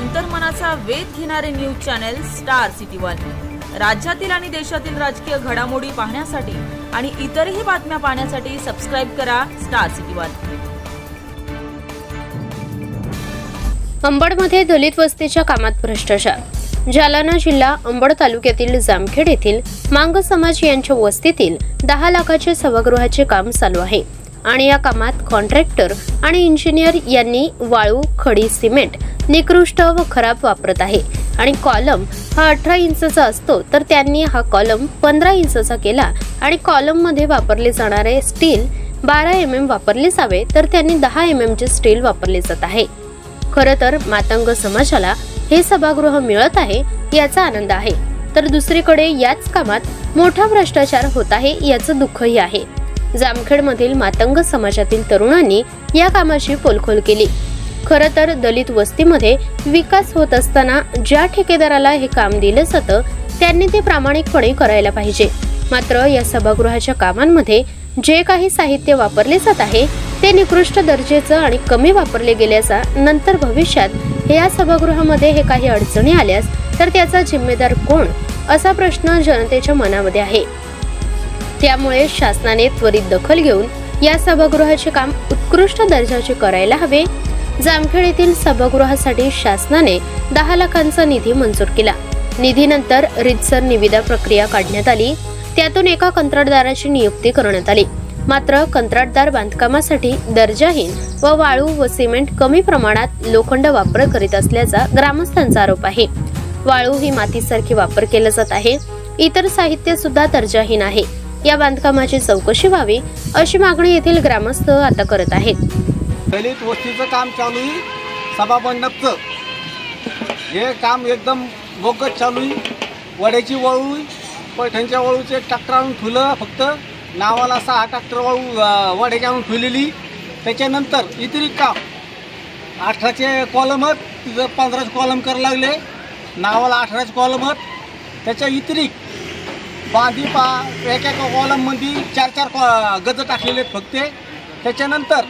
अंतर्मनाचा वेध घेणारे news channel star city one. राज्यातील आणि देशातील राजकीय घडामोडी पाहण्यासाठी आणि इतरही बातम्या पाहण्यासाठी सबस्क्राइब करा स्टार सिटी वन। अंबडमध्ये दलित वस्तीच्या कामात भ्रष्टाचार। जालना जिल्हा अंबड तालुक्यातील जामखेड येथील मांग समाज यांच्या वस्तीतील 10 लाखाचे सभागृहाचे काम चालू आहे आणि या कामात कॉन्ट्रॅक्टर आणि इंजिनियर यांनी वाळू, खडी, सिमेंट निकृष्ट व खराब वापरत आहे आणि कॉलम हा 18 इंचचा असतो तर त्यांनी हा कॉलम 15 इंचचा केला आणि कॉलम मध्ये वापरले जाणारे स्टील 12 mm वापरले जावे तर त्यांनी 10 mm चे स्टील वापरले जात आहे। खरं तर मातंग समाजाला हे सभागृह मिळत आहे याचा आनंद आहे, तर दुसरीकडे याच कामात मोठा भ्रष्टाचार होत आहे याचं दुःखही आहे। जामखेडमधील मातंग समाजातील तरुणांनी या कामाची पोलखोल केली। खरं तर दलित वस्तीमध्ये विकास होत असताना ज्या ठेकेदाराला हे काम दिलं जातं त्यांनी ते प्रामाणिकपणे करायला पाहिजे। मात्र या सभागृहाच्या कामांमध्ये जे काही साहित्य वापरले जात आहे ते निकृष्ट दर्जाचं आणि कमी वापरले गेल्याचा नंतर भविष्यात या सभागृहामध्ये हे काही अडचणी आल्यास तर त्याचा जिम्मेदार कोण असा प्रश्न जनतेच्या मनामध्ये आहे। त्यामुळे शासनाने त्वरित दखल घेऊन या सभागृहाचे काम उत्कृष्ट दर्जाचे करायला हवे। जामखेड येथील सभागृहासाठी शासनाने 10 लाखांचा निधी मंजूर केला। निधीनंतर रीतसर निविदा प्रक्रिया काढण्यात आली, त्यातून एका कंत्राटदाराची नियुक्ती करण्यात आली। मात्र कंत्राटदार बांधकामासाठी दर्जाहीन व वाळू व सिमेंट कमी प्रमाणात लोखंड वापर करीत असल्याचा ग्रामस्थांचा आरोप आहे। वाळू ही मातीसारखी वापर केला जात आहे, इतर साहित्य सुद्धा दर्जाहीन आहे। या बांधकामाची चौकशी व्हावी अशी मागणी येथील ग्रामस्थ आता करत आहेत। दलित वस्तीचं काम चालू आहे, सभा मंडपचं हे काम एकदम बोगस चालू आहे। वड्याची वाळू, पैठणच्या वाळूचे ट्रॅक्टर आणून ठुलं, फक्त नावाला 6 ट्रॅक्टर वाळू वड्याची आणून ठुलेली। त्याच्यानंतर इतरी काम 18चे कॉलम आहेत, तिथं 15चे कॉलम करायला लागले, नावाला 18चे कॉलम आहेत। त्याच्या इतरी बांधी एका कॉलममध्ये 4 गज टाकलेले आहेत फक्त। त्याच्यानंतर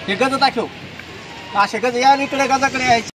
हे गज टाकव असे गज या इकडे गजाकडे यायचे।